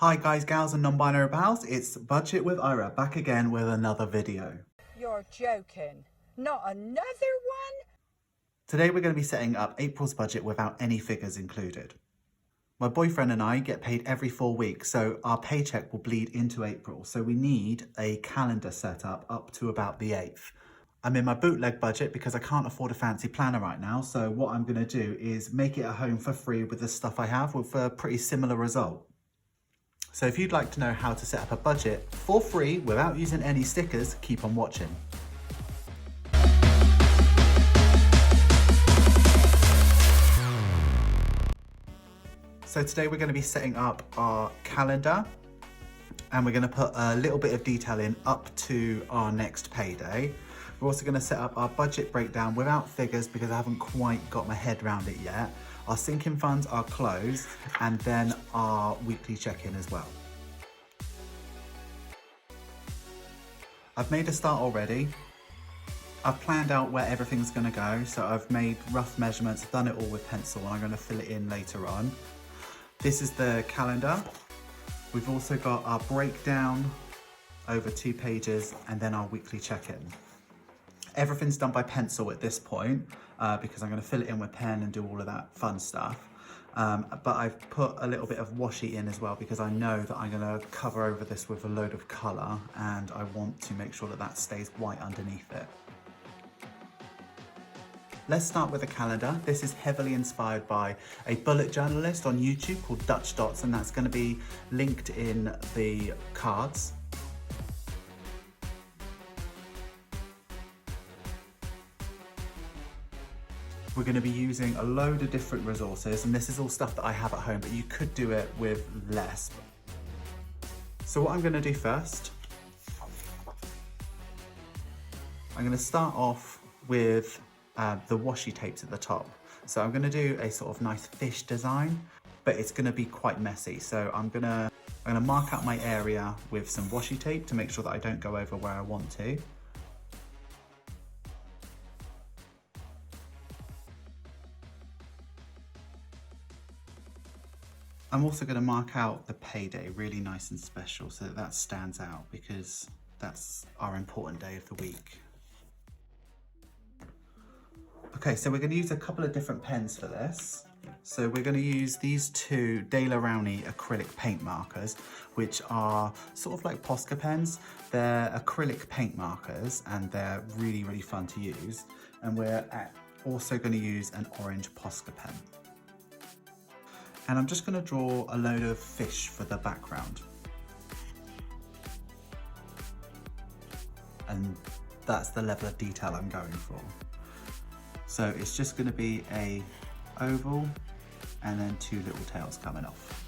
Hi guys, gals and non-binary pals, it's Budget with Ira back again with another video. You're joking. Not another one? Today we're going to be setting up April's budget without any figures included. My boyfriend and I get paid every 4 weeks, so our paycheck will bleed into April, so we need a calendar set up to about the 8th. I'm in my bootleg budget because I can't afford a fancy planner right now, so what I'm going to do is make it at home for free with the stuff I have with a pretty similar result. So if you'd like to know how to set up a budget for free without using any stickers, keep on watching. So today we're going to be setting up our calendar and we're going to put a little bit of detail in up to our next payday. We're also going to set up our budget breakdown without figures because I haven't quite got my head around it yet. Our sinking funds are closed, and then our weekly check-in as well. I've made a start already. I've planned out where everything's going to go, so I've made rough measurements, I've done it all with pencil, and I'm going to fill it in later on. This is the calendar. We've also got our breakdown over 2 pages, and then our weekly check-in. Everything's done by pencil at this point because I'm going to fill it in with pen and do all of that fun stuff. But I've put a little bit of washi in as well because I know that I'm going to cover over this with a load of colour and I want to make sure that that stays white underneath it. Let's start with a calendar. This is heavily inspired by a bullet journalist on YouTube called Dutch Dots, and that's going to be linked in the cards. We're going to be using a load of different resources, and this is all stuff that I have at home, but you could do it with less. So what I'm going to do first, I'm going to start off with the washi tapes at the top. So I'm going to do a sort of nice fish design, but it's going to be quite messy. So I'm going to mark out my area with some washi tape to make sure that I don't go over where I want to. I'm also going to mark out the payday really nice and special so that stands out because that's our important day of the week. Okay, so we're going to use a couple of different pens for this. So we're going to use these 2 De La Rowney acrylic paint markers, which are sort of like Posca pens. They're acrylic paint markers and they're really, really fun to use. And we're also going to use an orange Posca pen. And I'm just going to draw a load of fish for the background. And that's the level of detail I'm going for. So it's just going to be a oval and then 2 little tails coming off.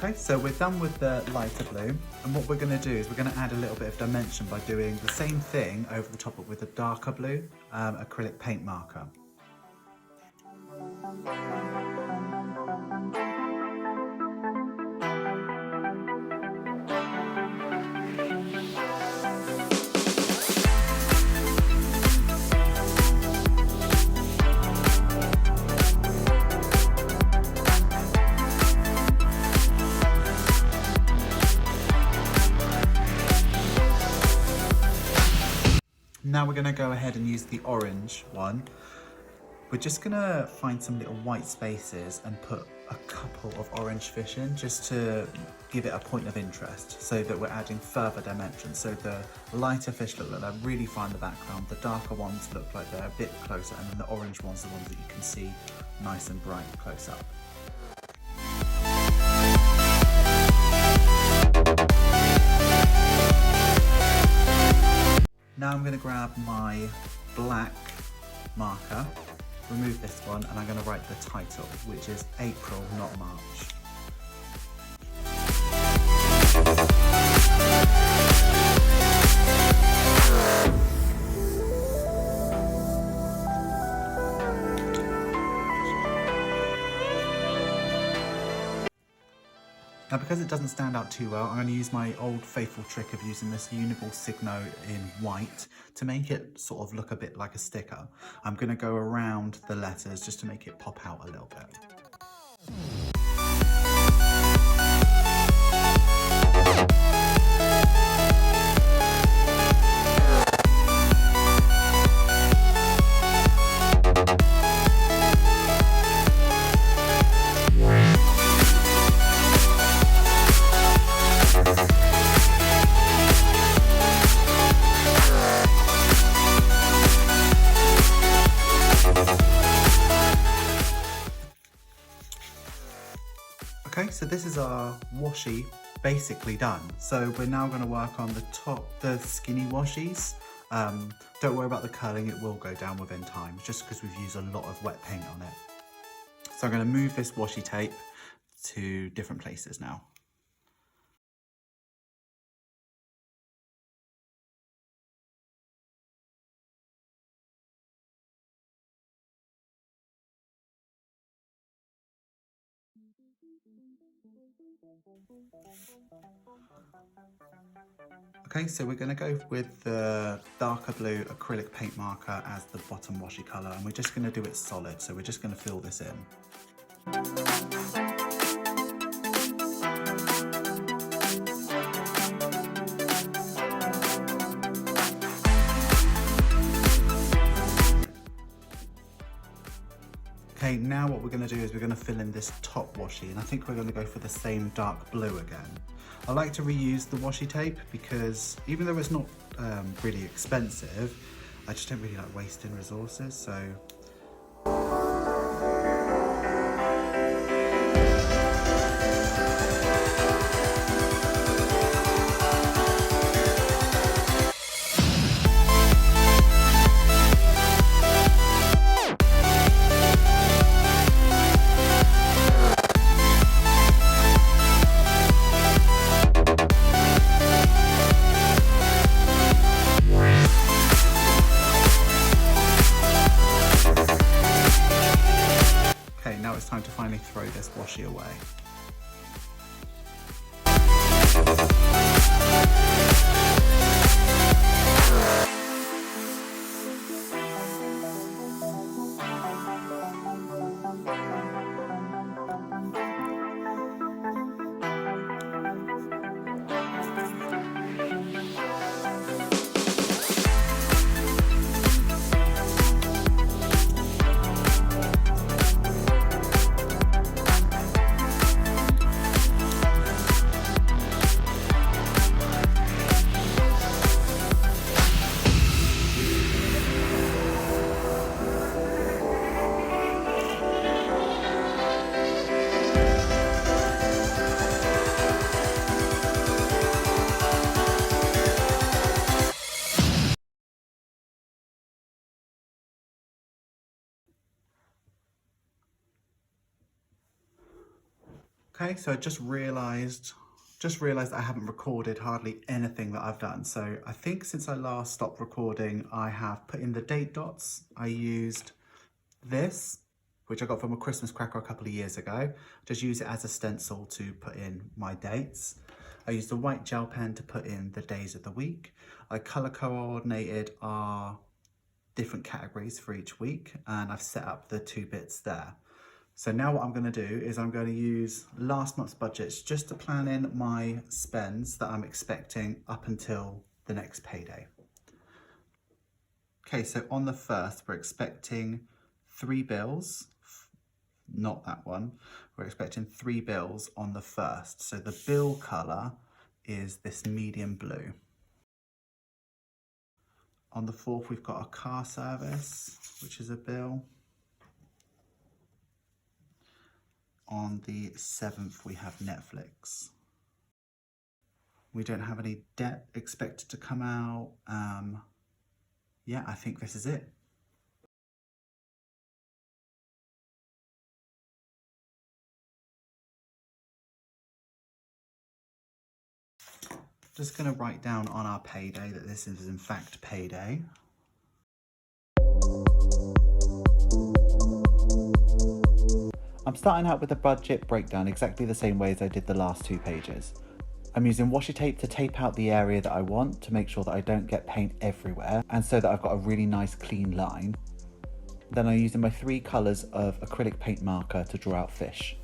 Okay, so we're done with the lighter blue, and what we're going to do is we're going to add a little bit of dimension by doing the same thing over the top with a darker blue acrylic paint marker. Now we're going to go ahead and use the orange one. We're just going to find some little white spaces and put a couple of orange fish in just to give it a point of interest so that we're adding further dimension. So the lighter fish look like they're really far in the background, the darker ones look like they're a bit closer, and then the orange ones are the ones that you can see nice and bright close up. Now I'm going to grab my black marker, remove this one, and I'm going to write the title, which is April, not March. Now, because it doesn't stand out too well, I'm going to use my old faithful trick of using this Uniball Signo in white to make it sort of look a bit like a sticker. I'm going to go around the letters just to make it pop out a little bit. Okay, so this is our washi basically done. So we're now going to work on the skinny washies. Don't worry about the curling, it will go down within time, just because we've used a lot of wet paint on it. So I'm going to move this washi tape to different places now. Okay, so we're going to go with the darker blue acrylic paint marker as the bottom washi colour, and we're just going to do it solid, so we're just going to fill this in. Okay, now what we're going to do is we're going to fill in this top washi, and I think we're going to go for the same dark blue again. I like to reuse the washi tape because even though it's not really expensive, I just don't really like wasting resources, so now it's time to finally throw this washi away. Okay, so I just realised I haven't recorded hardly anything that I've done. So I think since I last stopped recording, I have put in the date dots. I used this, which I got from a Christmas cracker a couple of years ago. Just use it as a stencil to put in my dates. I used a white gel pen to put in the days of the week. I colour coordinated our different categories for each week, and I've set up the 2 bits there. So now what I'm going to do is I'm going to use last month's budgets just to plan in my spends that I'm expecting up until the next payday. Okay, so on the 1st, we're expecting 3 bills, not that one. We're expecting 3 bills on the 1st. So the bill colour is this medium blue. On the 4th, we've got a car service, which is a bill. On the 7th, we have Netflix. We don't have any debt expected to come out. yeah, I think this is it. Just going to write down on our payday that this is in fact payday. I'm starting out with the budget breakdown exactly the same way as I did the last 2 pages. I'm using washi tape to tape out the area that I want to make sure that I don't get paint everywhere and so that I've got a really nice clean line. Then I'm using my 3 colours of acrylic paint marker to draw out fish.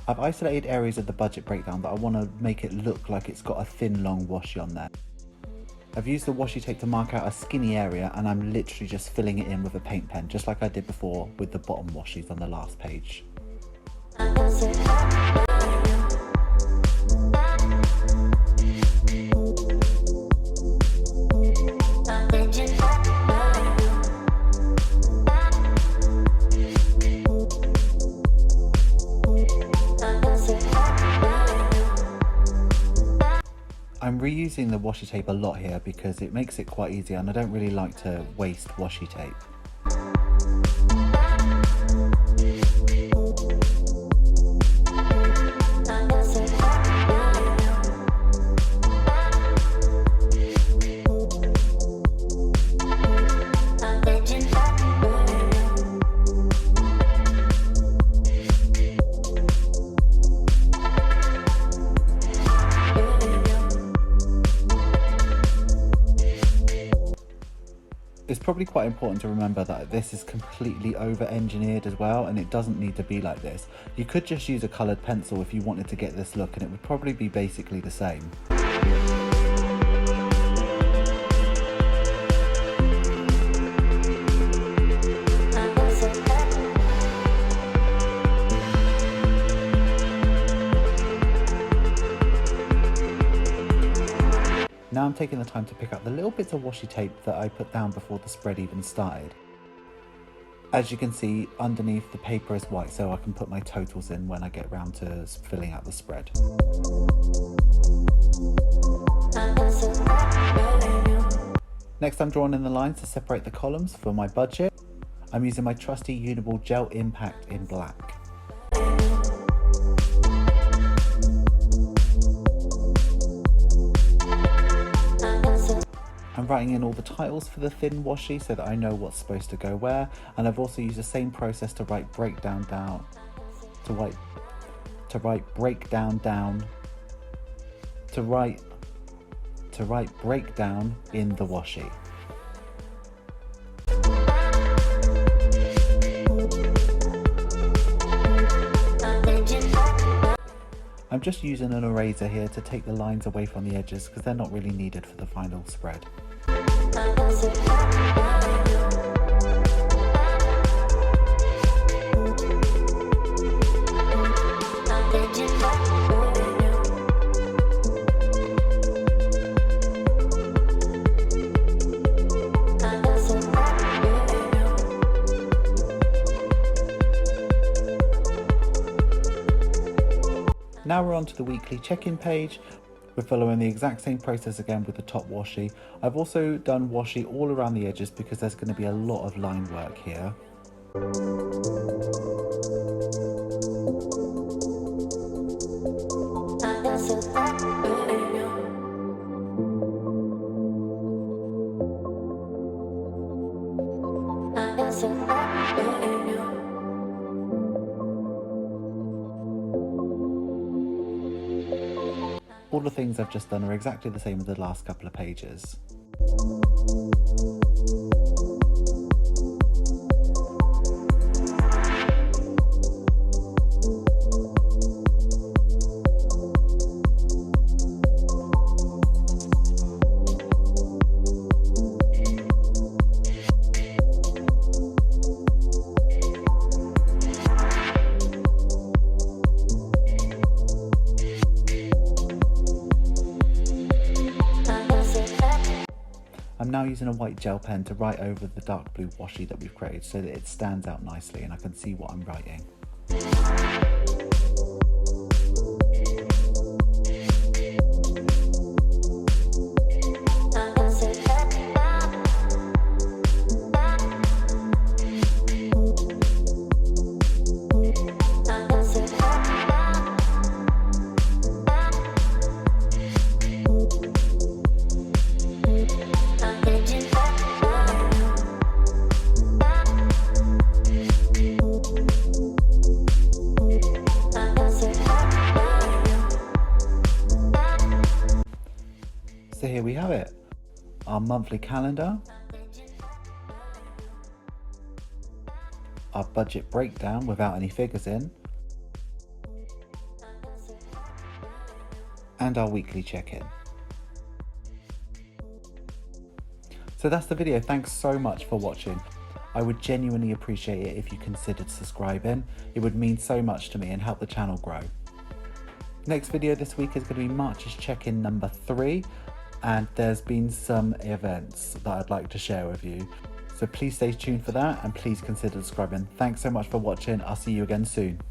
I've isolated areas of the budget breakdown that I want to make it look like it's got a thin long washi on there. I've used the washi tape to mark out a skinny area and I'm literally just filling it in with a paint pen, just like I did before with the bottom washies on the last page. I'm reusing the washi tape a lot here because it makes it quite easy and I don't really like to waste washi tape. It's probably quite important to remember that this is completely over-engineered as well, and it doesn't need to be like this. You could just use a coloured pencil if you wanted to get this look and it would probably be basically the same. Now I'm taking the time to pick up the little bits of washi tape that I put down before the spread even started. As you can see, underneath the paper is white, so I can put my totals in when I get round to filling out the spread. Next, I'm drawing in the lines to separate the columns for my budget. I'm using my trusty Uniball Gel Impact in black. I'm writing in all the titles for the thin washi so that I know what's supposed to go where, and I've also used the same process to write breakdown in the washi. I'm just using an eraser here to take the lines away from the edges because they're not really needed for the final spread. Now we're on to the weekly check-in page. We're following the exact same process again with the top washi. I've also done washi all around the edges because there's going to be a lot of line work here. All the things I've just done are exactly the same as the last couple of pages. I'm now using a white gel pen to write over the dark blue washi that we've created so that it stands out nicely and I can see what I'm writing. So here we have it, our monthly calendar, our budget breakdown without any figures in, and our weekly check-in. So that's the video. Thanks so much for watching. I would genuinely appreciate it if you considered subscribing. It would mean so much to me and help the channel grow. Next video this week is going to be March's check-in number 3. And there's been some events that I'd like to share with you. So please stay tuned for that and please consider subscribing. Thanks so much for watching. I'll see you again soon.